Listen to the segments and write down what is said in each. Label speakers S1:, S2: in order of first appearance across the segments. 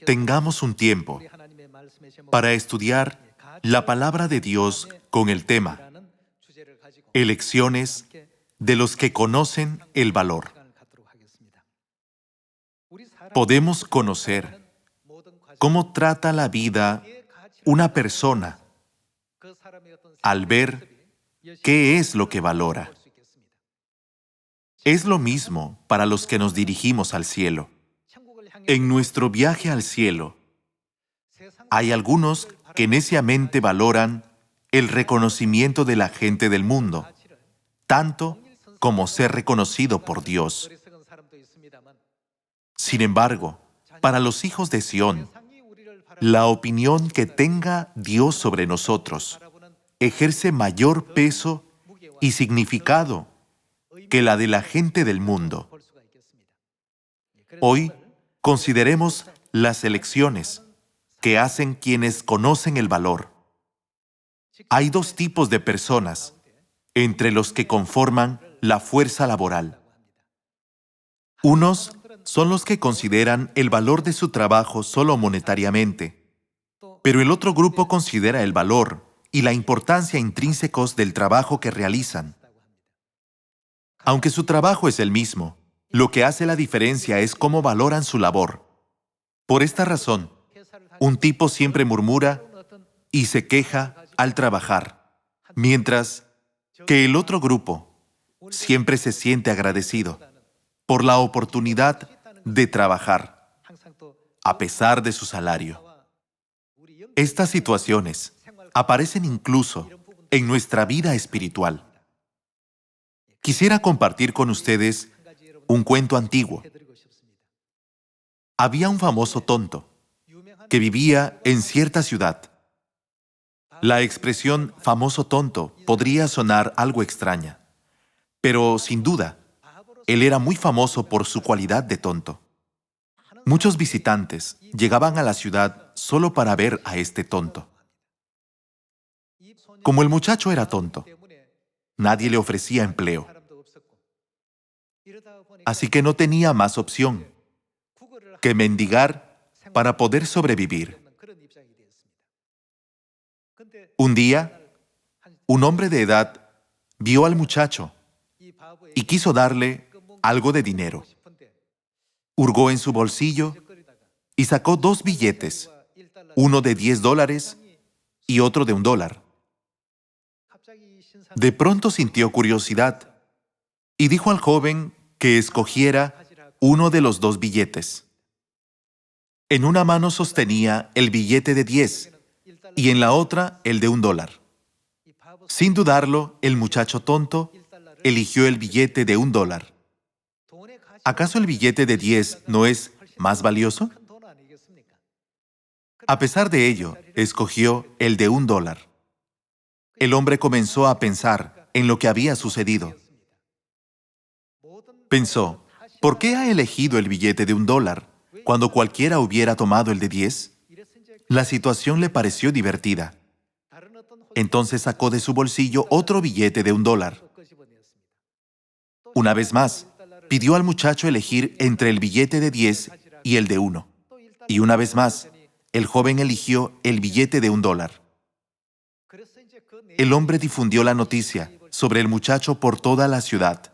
S1: Tengamos un tiempo para estudiar la palabra de Dios con el tema Elecciones de los que conocen el valor. Podemos conocer cómo trata la vida una persona al ver qué es lo que valora. Es lo mismo para los que nos dirigimos al cielo. En nuestro viaje al cielo, hay algunos que neciamente valoran el reconocimiento de la gente del mundo, tanto como ser reconocido por Dios. Sin embargo, para los hijos de Sión, la opinión que tenga Dios sobre nosotros ejerce mayor peso y significado que la de la gente del mundo. Hoy consideremos las elecciones que hacen quienes conocen el valor. Hay dos tipos de personas entre los que conforman la fuerza laboral. Unos son los que consideran el valor de su trabajo solo monetariamente, pero el otro grupo considera el valor y la importancia intrínsecos del trabajo que realizan. Aunque su trabajo es el mismo, lo que hace la diferencia es cómo valoran su labor. Por esta razón, un tipo siempre murmura y se queja al trabajar, mientras que el otro grupo siempre se siente agradecido por la oportunidad de trabajar, a pesar de su salario. Estas situaciones aparecen incluso en nuestra vida espiritual. Quisiera compartir con ustedes un cuento antiguo. Había un famoso tonto que vivía en cierta ciudad. La expresión famoso tonto podría sonar algo extraña, pero sin duda, él era muy famoso por su cualidad de tonto. Muchos visitantes llegaban a la ciudad solo para ver a este tonto. Como el muchacho era tonto, nadie le ofrecía empleo. Así que no tenía más opción que mendigar para poder sobrevivir. Un día, un hombre de edad vio al muchacho y quiso darle algo de dinero. Hurgó en su bolsillo y sacó dos billetes, uno de $10 y otro de $1. De pronto sintió curiosidad y dijo al joven que escogiera uno de los dos billetes. En una mano sostenía el billete de 10 y en la otra el de $1. Sin dudarlo, el muchacho tonto eligió el billete de $1. ¿Acaso el billete de 10 no es más valioso? A pesar de ello, escogió el de $1. El hombre comenzó a pensar en lo que había sucedido. Pensó, ¿por qué ha elegido el billete de $1 cuando cualquiera hubiera tomado el de 10? La situación le pareció divertida. Entonces sacó de su bolsillo otro billete de $1. Una vez más, pidió al muchacho elegir entre el billete de 10 y el de 1. Y una vez más, el joven eligió el billete de $1. El hombre difundió la noticia sobre el muchacho por toda la ciudad.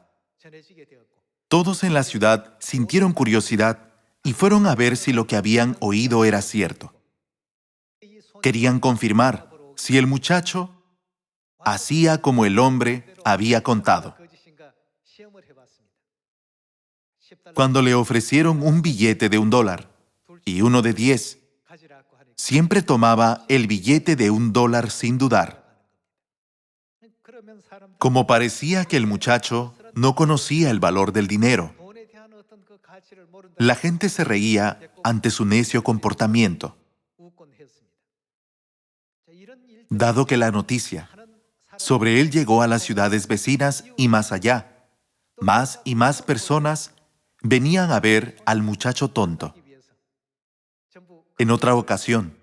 S1: Todos en la ciudad sintieron curiosidad y fueron a ver si lo que habían oído era cierto. Querían confirmar si el muchacho hacía como el hombre había contado. Cuando le ofrecieron un billete de $1 y uno de 10, siempre tomaba el billete de $1 sin dudar. Como parecía que el muchacho no conocía el valor del dinero, la gente se reía ante su necio comportamiento. Dado que la noticia sobre él llegó a las ciudades vecinas y más allá, más y más personas venían a ver al muchacho tonto. En otra ocasión,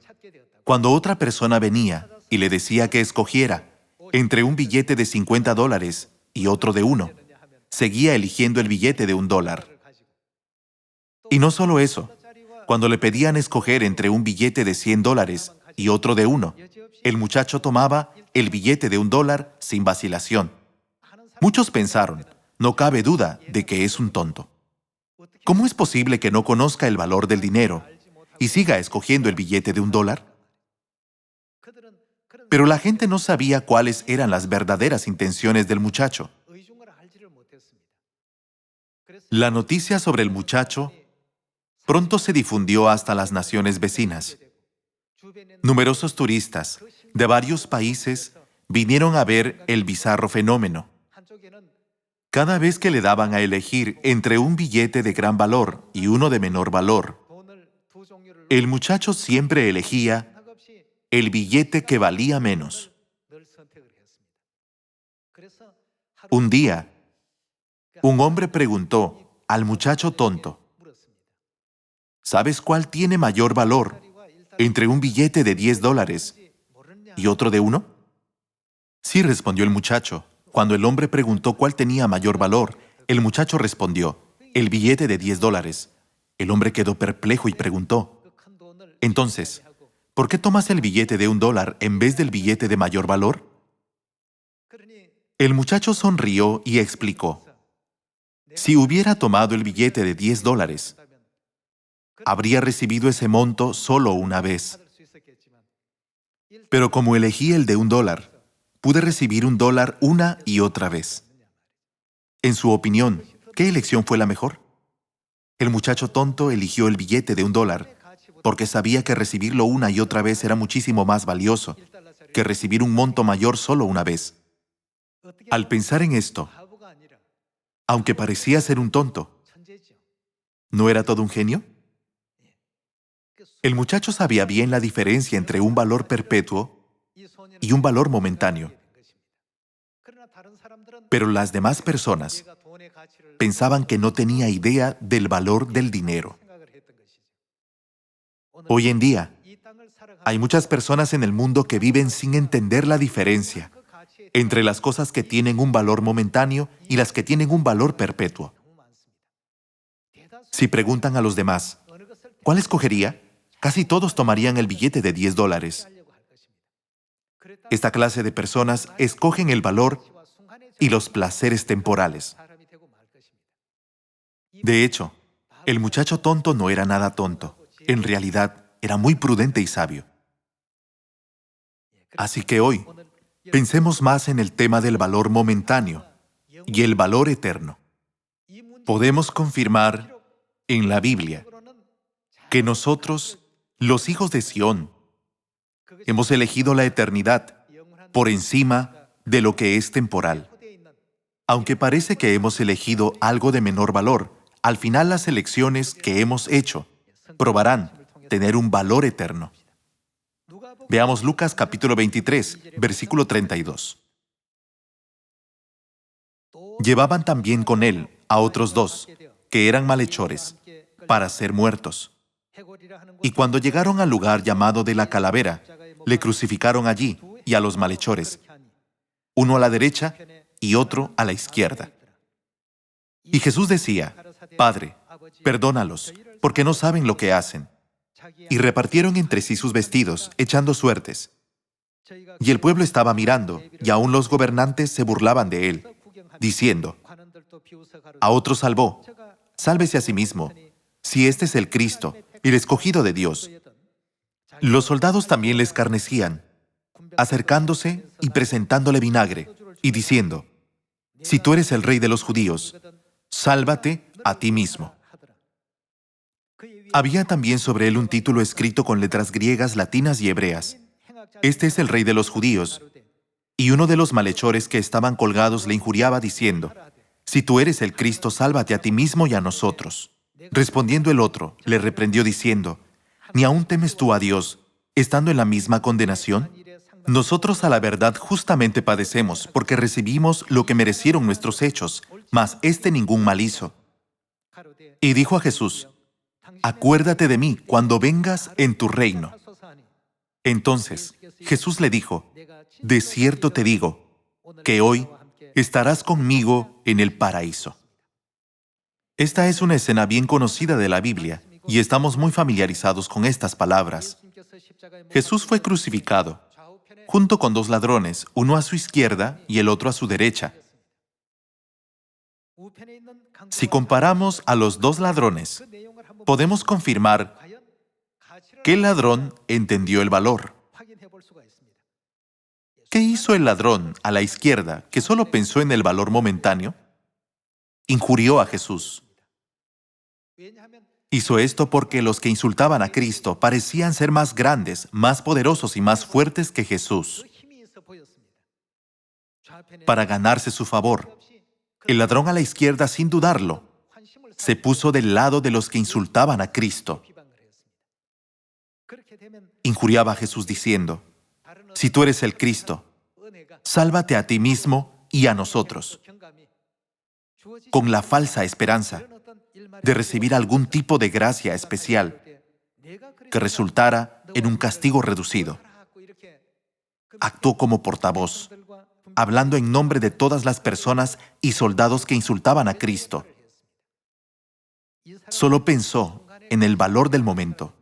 S1: cuando otra persona venía y le decía que escogiera entre un billete de $50 y otro de 1, seguía eligiendo el billete de $1. Y no solo eso, Cuando le pedían escoger entre un billete de $100 y otro de $1, el muchacho tomaba el billete de $1 sin vacilación. Muchos pensaron, no cabe duda de que es un tonto. ¿Cómo es posible que no conozca el valor del dinero y siga escogiendo el billete de $1? Pero la gente no sabía cuáles eran las verdaderas intenciones del muchacho. La noticia sobre el muchacho pronto se difundió hasta las naciones vecinas. Numerosos turistas de varios países vinieron a ver el bizarro fenómeno. Cada vez que le daban a elegir entre un billete de gran valor y uno de menor valor, el muchacho siempre elegía el billete que valía menos. Un día, un hombre preguntó al muchacho tonto, ¿sabes cuál tiene mayor valor entre un billete de $10 y otro de $1? Sí, respondió el muchacho. Cuando el hombre preguntó cuál tenía mayor valor, el muchacho respondió, el billete de $10. El hombre quedó perplejo y preguntó, entonces, ¿por qué tomas el billete de $1 en vez del billete de mayor valor? El muchacho sonrió y explicó, si hubiera tomado el billete de $10, habría recibido ese monto solo una vez. Pero como elegí el de $1, pude recibir $1 una y otra vez. En su opinión, ¿qué elección fue la mejor? El muchacho tonto eligió el billete de $1 porque sabía que recibirlo una y otra vez era muchísimo más valioso que recibir un monto mayor solo una vez. Al pensar en esto, aunque parecía ser un tonto, ¿no era todo un genio? El muchacho sabía bien la diferencia entre un valor perpetuo y un valor momentáneo. Pero las demás personas pensaban que no tenía idea del valor del dinero. Hoy en día, hay muchas personas en el mundo que viven sin entender la diferencia entre las cosas que tienen un valor momentáneo y las que tienen un valor perpetuo. Si preguntan a los demás, ¿cuál escogería? Casi todos tomarían el billete de $10. Esta clase de personas escogen el valor y los placeres temporales. De hecho, el muchacho tonto no era nada tonto. En realidad, era muy prudente y sabio. Así que hoy, pensemos más en el tema del valor momentáneo y el valor eterno. Podemos confirmar en la Biblia que nosotros, los hijos de Sión, hemos elegido la eternidad por encima de lo que es temporal. Aunque parece que hemos elegido algo de menor valor, al final las elecciones que hemos hecho probarán tener un valor eterno. Veamos Lucas capítulo 23, versículo 32. Llevaban también con él a otros 2, que eran malhechores, para ser muertos. Y cuando llegaron al lugar llamado de la Calavera, le crucificaron allí y a los malhechores, uno a la derecha y otro a la izquierda. Y Jesús decía, Padre, perdónalos, porque no saben lo que hacen. Y repartieron entre sí sus vestidos, echando suertes. Y el pueblo estaba mirando, y aún los gobernantes se burlaban de él, diciendo, a otro salvó, sálvese a sí mismo, si este es el Cristo, el escogido de Dios. Los soldados también le escarnecían, acercándose y presentándole vinagre, y diciendo, si tú eres el rey de los judíos, sálvate a ti mismo. Había también sobre él un título escrito con letras griegas, latinas y hebreas. Este es el rey de los judíos. Y uno de los malhechores que estaban colgados le injuriaba diciendo, si tú eres el Cristo, sálvate a ti mismo y a nosotros. Respondiendo el otro, le reprendió diciendo, ¿ni aún temes tú a Dios, estando en la misma condenación? Nosotros a la verdad justamente padecemos, porque recibimos lo que merecieron nuestros hechos, mas éste ningún mal hizo. Y dijo a Jesús, acuérdate de mí cuando vengas en tu reino. Entonces Jesús le dijo, de cierto te digo, que hoy estarás conmigo en el paraíso. Esta es una escena bien conocida de la Biblia Y estamos muy familiarizados con estas palabras. Jesús fue crucificado, junto con dos ladrones, uno a su izquierda y el otro a su derecha. Si comparamos a los dos ladrones, podemos confirmar que el ladrón entendió el valor. ¿Qué hizo el ladrón a la izquierda que solo pensó en el valor momentáneo? Injurió a Jesús. Hizo esto porque los que insultaban a Cristo parecían ser más grandes, más poderosos y más fuertes que Jesús. Para ganarse su favor, el ladrón a la izquierda, sin dudarlo, se puso del lado de los que insultaban a Cristo. Injuriaba a Jesús diciendo: si tú eres el Cristo, sálvate a ti mismo y a nosotros, con la falsa esperanza de recibir algún tipo de gracia especial que resultara en un castigo reducido. Actuó como portavoz, hablando en nombre de todas las personas y soldados que insultaban a Cristo. Solo pensó en el valor del momento.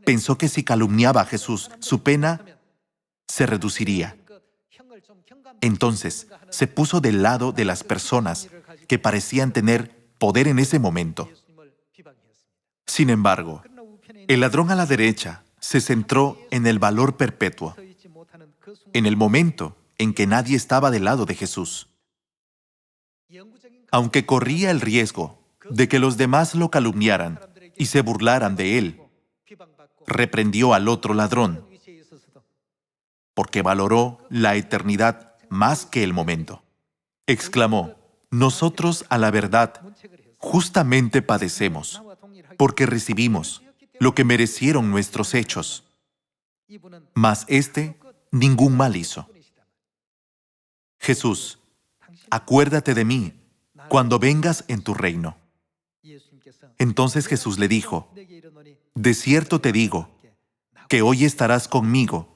S1: Pensó que si calumniaba a Jesús, su pena se reduciría. Entonces, se puso del lado de las personas que parecían tener poder en ese momento. Sin embargo, el ladrón a la derecha se centró en el valor perpetuo, en el momento en que nadie estaba del lado de Jesús. Aunque corría el riesgo de que los demás lo calumniaran y se burlaran de él, reprendió al otro ladrón, porque valoró la eternidad más que el momento. Exclamó: nosotros, a la verdad, justamente padecemos, porque recibimos lo que merecieron nuestros hechos. Mas éste ningún mal hizo. Jesús, acuérdate de mí cuando vengas en tu reino. Entonces Jesús le dijo: de cierto te digo, que hoy estarás conmigo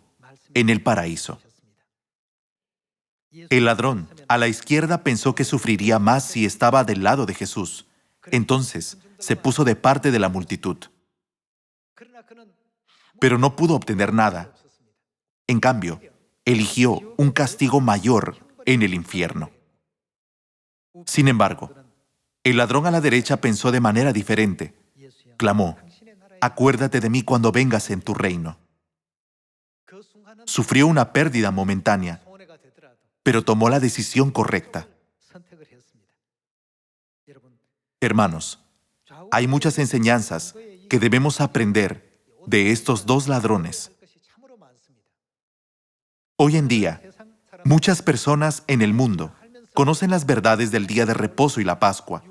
S1: en el paraíso. El ladrón a la izquierda pensó que sufriría más si estaba del lado de Jesús. Entonces se puso de parte de la multitud. Pero no pudo obtener nada. En cambio, eligió un castigo mayor en el infierno. Sin embargo, el ladrón a la derecha pensó de manera diferente. Clamó: acuérdate de mí cuando vengas en tu reino. Sufrió una pérdida momentánea, pero tomó la decisión correcta. Hermanos, hay muchas enseñanzas que debemos aprender de estos dos ladrones. Hoy en día, muchas personas en el mundo conocen las verdades del día de reposo y la Pascua,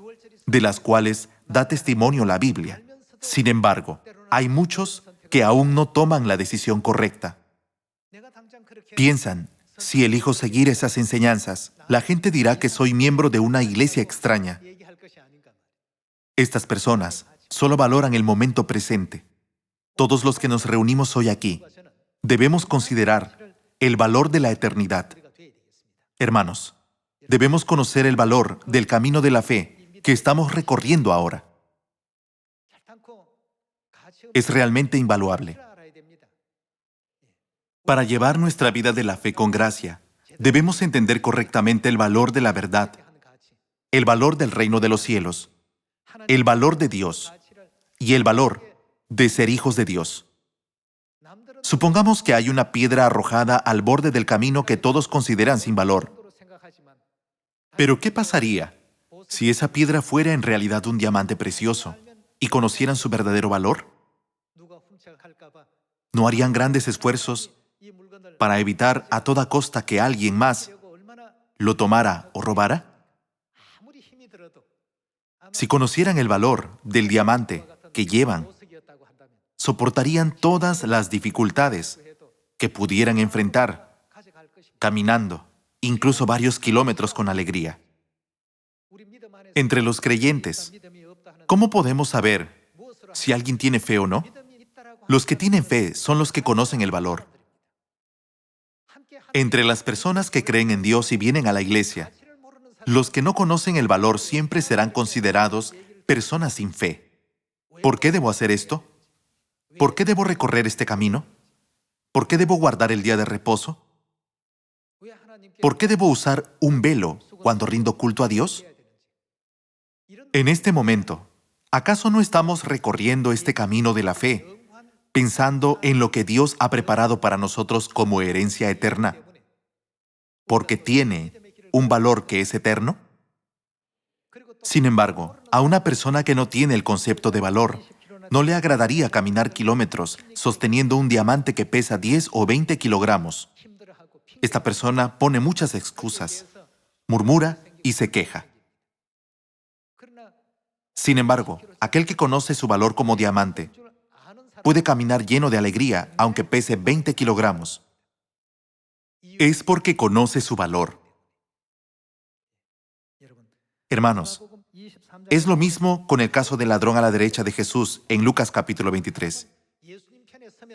S1: de las cuales da testimonio la Biblia. Sin embargo, hay muchos que aún no toman la decisión correcta. Piensan: si elijo seguir esas enseñanzas, la gente dirá que soy miembro de una iglesia extraña. Estas personas solo valoran el momento presente. Todos los que nos reunimos hoy aquí debemos considerar el valor de la eternidad. Hermanos, debemos conocer el valor del camino de la fe que estamos recorriendo ahora. Es realmente invaluable. Para llevar nuestra vida de la fe con gracia, debemos entender correctamente el valor de la verdad, el valor del reino de los cielos, el valor de Dios y el valor de ser hijos de Dios. Supongamos que hay una piedra arrojada al borde del camino que todos consideran sin valor. Pero ¿qué pasaría si esa piedra fuera en realidad un diamante precioso y conocieran su verdadero valor? ¿No harían grandes esfuerzos para evitar a toda costa que alguien más lo tomara o robara? Si conocieran el valor del diamante que llevan, soportarían todas las dificultades que pudieran enfrentar, caminando incluso varios kilómetros con alegría. Entre los creyentes, ¿cómo podemos saber si alguien tiene fe o no? Los que tienen fe son los que conocen el valor. Entre las personas que creen en Dios y vienen a la iglesia, los que no conocen el valor siempre serán considerados personas sin fe. ¿Por qué debo hacer esto? ¿Por qué debo recorrer este camino? ¿Por qué debo guardar el día de reposo? ¿Por qué debo usar un velo cuando rindo culto a Dios? En este momento, ¿acaso no estamos recorriendo este camino de la fe, pensando en lo que Dios ha preparado para nosotros como herencia eterna, porque tiene un valor que es eterno? Sin embargo, a una persona que no tiene el concepto de valor, no le agradaría caminar kilómetros sosteniendo un diamante que pesa 10 o 20 kilogramos. Esta persona pone muchas excusas, murmura y se queja. Sin embargo, aquel que conoce su valor como diamante puede caminar lleno de alegría aunque pese 20 kilogramos. Es porque conoce su valor. Hermanos, es lo mismo con el caso del ladrón a la derecha de Jesús en Lucas capítulo 23.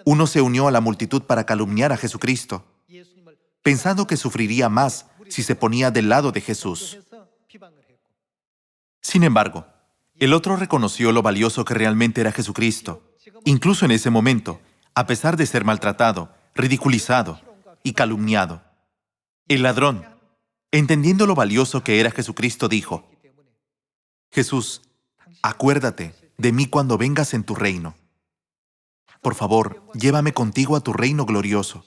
S1: Uno se unió a la multitud para calumniar a Jesucristo, pensando que sufriría más si se ponía del lado de Jesús. Sin embargo, el otro reconoció lo valioso que realmente era Jesucristo, incluso en ese momento, a pesar de ser maltratado, ridiculizado y calumniado. El ladrón, entendiendo lo valioso que era Jesucristo, dijo: Jesús, acuérdate de mí cuando vengas en tu reino. Por favor, llévame contigo a tu reino glorioso.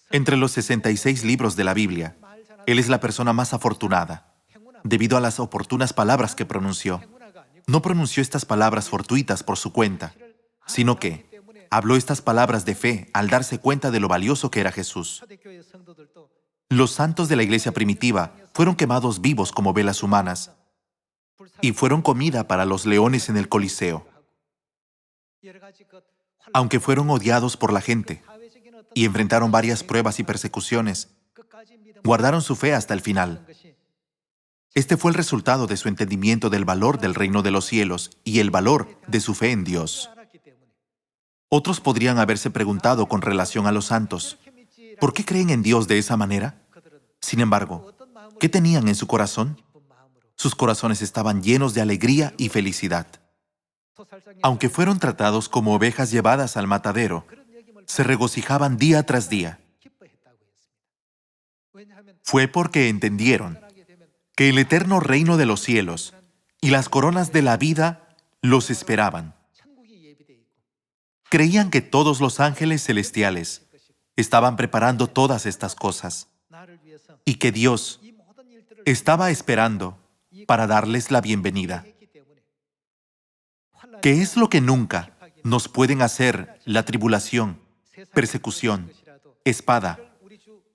S1: Entre los 66 libros de la Biblia, él es la persona más afortunada, debido a las oportunas palabras que pronunció. No pronunció estas palabras fortuitas por su cuenta, sino que habló estas palabras de fe al darse cuenta de lo valioso que era Jesús. Los santos de la iglesia primitiva fueron quemados vivos como velas humanas y fueron comida para los leones en el Coliseo. Aunque fueron odiados por la gente y enfrentaron varias pruebas y persecuciones, guardaron su fe hasta el final. Este fue el resultado de su entendimiento del valor del reino de los cielos y el valor de su fe en Dios. Otros podrían haberse preguntado con relación a los santos, ¿por qué creen en Dios de esa manera? Sin embargo, ¿qué tenían en su corazón? Sus corazones estaban llenos de alegría y felicidad. Aunque fueron tratados como ovejas llevadas al matadero, se regocijaban día tras día. Fue porque entendieron que el eterno reino de los cielos y las coronas de la vida los esperaban. Creían que todos los ángeles celestiales estaban preparando todas estas cosas y que Dios estaba esperando para darles la bienvenida. ¿Qué es lo que nunca nos pueden hacer la tribulación, persecución, espada,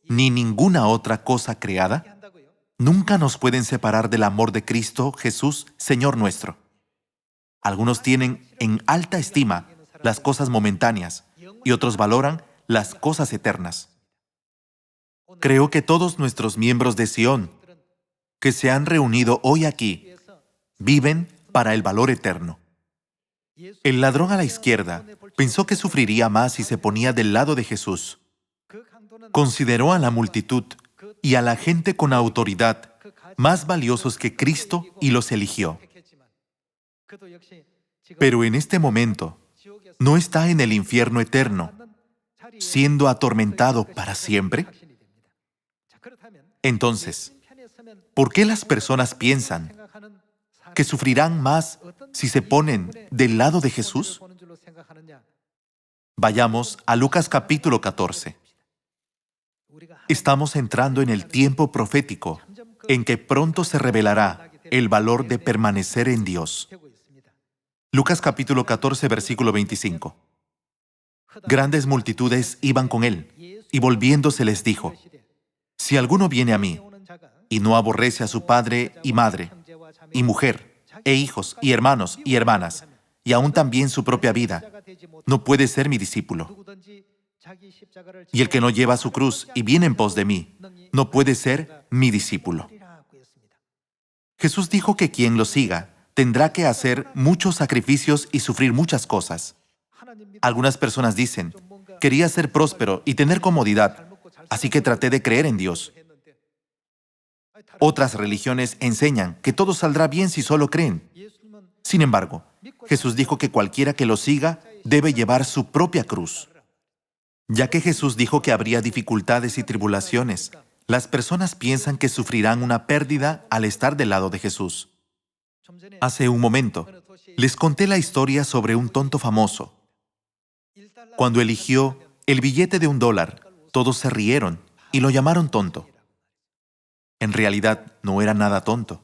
S1: ni ninguna otra cosa creada? Nunca nos pueden separar del amor de Cristo Jesús, Señor nuestro. Algunos tienen en alta estima las cosas momentáneas y otros valoran las cosas eternas. Creo que todos nuestros miembros de Sion, que se han reunido hoy aquí, viven para el valor eterno. El ladrón a la izquierda pensó que sufriría más si se ponía del lado de Jesús. Consideró a la multitud y a la gente con autoridad más valiosos que Cristo y los eligió. Pero en este momento, ¿no está en el infierno eterno, siendo atormentado para siempre? Entonces, ¿por qué las personas piensan que sufrirán más si se ponen del lado de Jesús? Vayamos a Lucas capítulo 14. Estamos entrando en el tiempo profético en que pronto se revelará el valor de permanecer en Dios. Lucas capítulo 14, versículo 25. Grandes multitudes iban con él, y volviéndose les dijo: Si alguno viene a mí, y no aborrece a su padre y madre, y mujer, e hijos, y hermanos, y hermanas, y aún también su propia vida, no puede ser mi discípulo. Y el que no lleva su cruz y viene en pos de mí, no puede ser mi discípulo. Jesús dijo que quien lo siga tendrá que hacer muchos sacrificios y sufrir muchas cosas. Algunas personas dicen: quería ser próspero y tener comodidad, así que traté de creer en Dios. Otras religiones enseñan que todo saldrá bien si solo creen. Sin embargo, Jesús dijo que cualquiera que lo siga debe llevar su propia cruz. Ya que Jesús dijo que habría dificultades y tribulaciones, las personas piensan que sufrirán una pérdida al estar del lado de Jesús. Hace un momento, les conté la historia sobre un tonto famoso. Cuando eligió el billete de $1, todos se rieron y lo llamaron tonto. En realidad, no era nada tonto.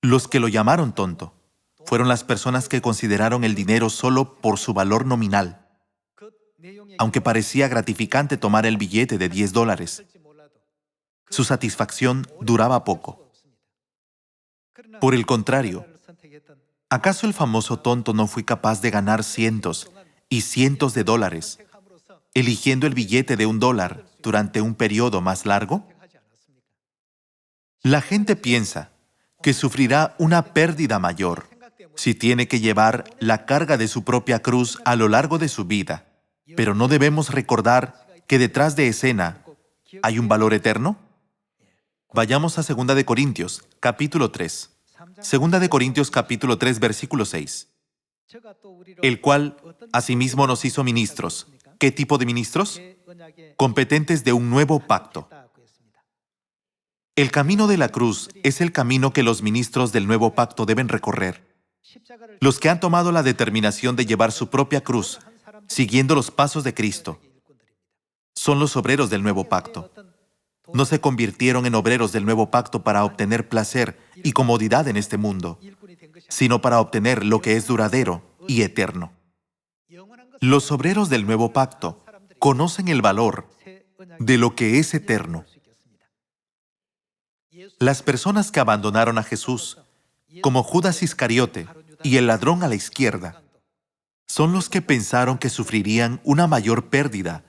S1: Los que lo llamaron tonto fueron las personas que consideraron el dinero solo por su valor nominal. Aunque parecía gratificante tomar el billete de $10, su satisfacción duraba poco. Por el contrario, ¿acaso el famoso tonto no fue capaz de ganar cientos y cientos de dólares eligiendo el billete de $1 durante un periodo más largo? La gente piensa que sufrirá una pérdida mayor si tiene que llevar la carga de su propia cruz a lo largo de su vida, pero ¿no debemos recordar que detrás de escena hay un valor eterno? Vayamos a 2 de Corintios, capítulo 3. 2 de Corintios, capítulo 3, versículo 6. El cual asimismo nos hizo ministros. ¿Qué tipo de ministros? Competentes de un nuevo pacto. El camino de la cruz es el camino que los ministros del nuevo pacto deben recorrer. Los que han tomado la determinación de llevar su propia cruz, siguiendo los pasos de Cristo, son los obreros del nuevo pacto. No se convirtieron en obreros del nuevo pacto para obtener placer y comodidad en este mundo, sino para obtener lo que es duradero y eterno. Los obreros del nuevo pacto conocen el valor de lo que es eterno. Las personas que abandonaron a Jesús, como Judas Iscariote y el ladrón a la izquierda, son los que pensaron que sufrirían una mayor pérdida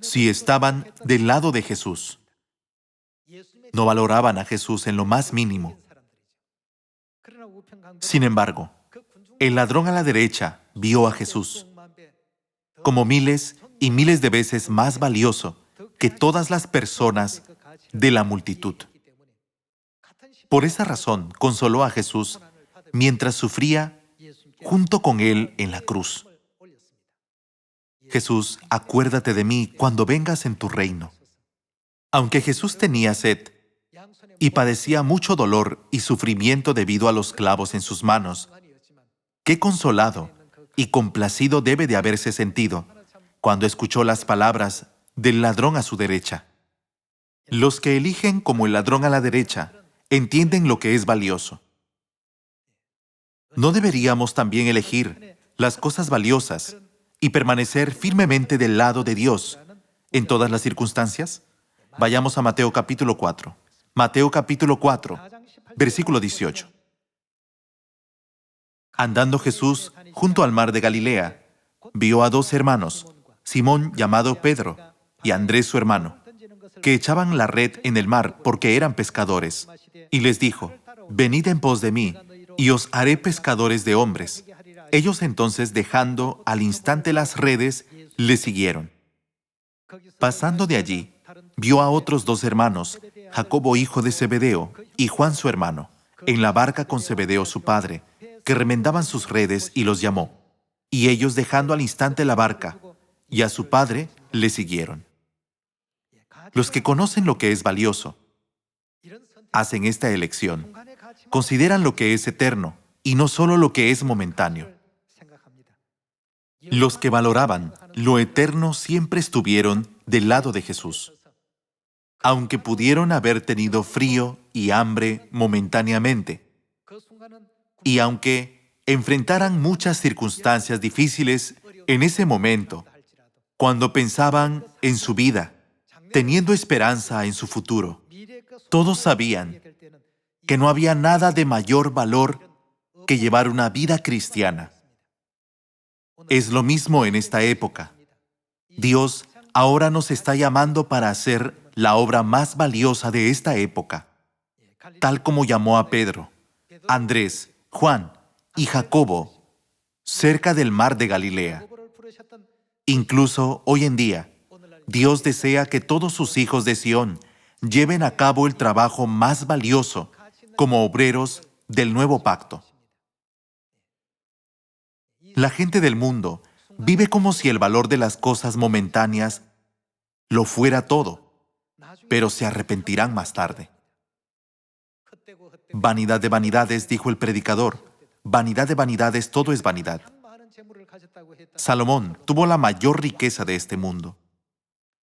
S1: si estaban del lado de Jesús. No valoraban a Jesús en lo más mínimo. Sin embargo, el ladrón a la derecha vio a Jesús como miles y miles de veces más valioso que todas las personas de la multitud. Por esa razón, consoló a Jesús mientras sufría junto con él en la cruz. Jesús, acuérdate de mí cuando vengas en tu reino. Aunque Jesús tenía sed y padecía mucho dolor y sufrimiento debido a los clavos en sus manos, qué consolado y complacido debe de haberse sentido cuando escuchó las palabras del ladrón a su derecha. Los que eligen como el ladrón a la derecha entienden lo que es valioso. ¿No deberíamos también elegir las cosas valiosas y permanecer firmemente del lado de Dios en todas las circunstancias? Vayamos a Mateo capítulo 4. Mateo capítulo 4, versículo 18. Andando Jesús junto al mar de Galilea, vio a 2 hermanos, Simón llamado Pedro y Andrés su hermano, que echaban la red en el mar porque eran pescadores. Y les dijo, venid en pos de mí, y os haré pescadores de hombres. Ellos entonces, dejando al instante las redes, le siguieron. Pasando de allí, vio a otros 2 hermanos, Jacobo hijo de Zebedeo y Juan su hermano, en la barca con Zebedeo su padre, que remendaban sus redes, y los llamó. Y ellos, dejando al instante la barca y a su padre, le siguieron. Los que conocen lo que es valioso hacen esta elección. Consideran lo que es eterno y no solo lo que es momentáneo. Los que valoraban lo eterno siempre estuvieron del lado de Jesús. Aunque pudieron haber tenido frío y hambre momentáneamente, y aunque enfrentaran muchas circunstancias difíciles en ese momento, cuando pensaban en su vida, teniendo esperanza en su futuro, todos sabían que no había nada de mayor valor que llevar una vida cristiana. Es lo mismo en esta época. Dios ahora nos está llamando para hacer la obra más valiosa de esta época, tal como llamó a Pedro, Andrés, Juan y Jacobo cerca del mar de Galilea. Incluso hoy en día, Dios desea que todos sus hijos de Sión lleven a cabo el trabajo más valioso como obreros del nuevo pacto. La gente del mundo vive como si el valor de las cosas momentáneas lo fuera todo, pero se arrepentirán más tarde. Vanidad de vanidades, dijo el predicador. Vanidad de vanidades, todo es vanidad. Salomón tuvo la mayor riqueza de este mundo.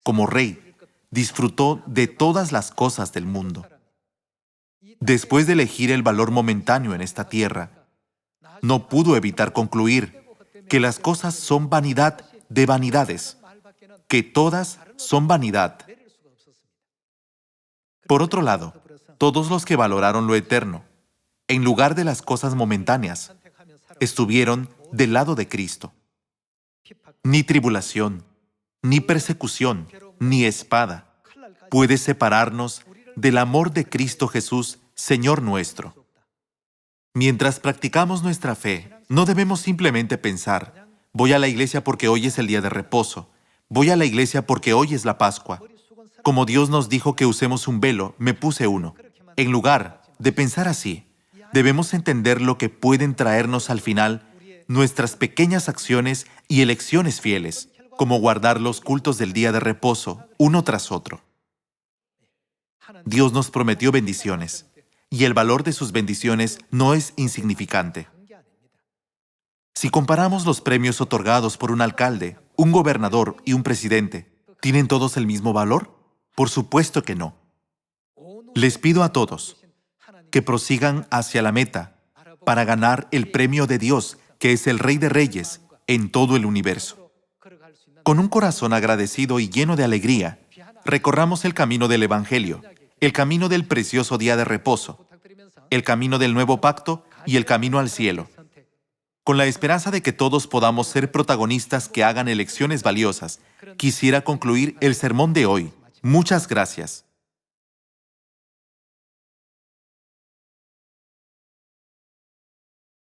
S1: Como rey, disfrutó de todas las cosas del mundo. Después de elegir el valor momentáneo en esta tierra, no pudo evitar concluir que las cosas son vanidad de vanidades, que todas son vanidad. Por otro lado, todos los que valoraron lo eterno, en lugar de las cosas momentáneas, estuvieron del lado de Cristo. Ni tribulación, ni persecución, ni espada puede separarnos del amor de Cristo Jesús, Señor nuestro. Mientras practicamos nuestra fe, no debemos simplemente pensar, voy a la iglesia porque hoy es el día de reposo, voy a la iglesia porque hoy es la Pascua. Como Dios nos dijo que usemos un velo, me puse uno. En lugar de pensar así, debemos entender lo que pueden traernos al final nuestras pequeñas acciones y elecciones fieles, como guardar los cultos del día de reposo, uno tras otro. Dios nos prometió bendiciones, y el valor de sus bendiciones no es insignificante. Si comparamos los premios otorgados por un alcalde, un gobernador y un presidente, ¿tienen todos el mismo valor? Por supuesto que no. Les pido a todos que prosigan hacia la meta para ganar el premio de Dios, que es el Rey de Reyes en todo el universo. Con un corazón agradecido y lleno de alegría, recorramos el camino del Evangelio, el camino del precioso día de reposo, el camino del nuevo pacto y el camino al cielo, con la esperanza de que todos podamos ser protagonistas que hagan elecciones valiosas. Quisiera concluir el sermón de hoy. Muchas gracias.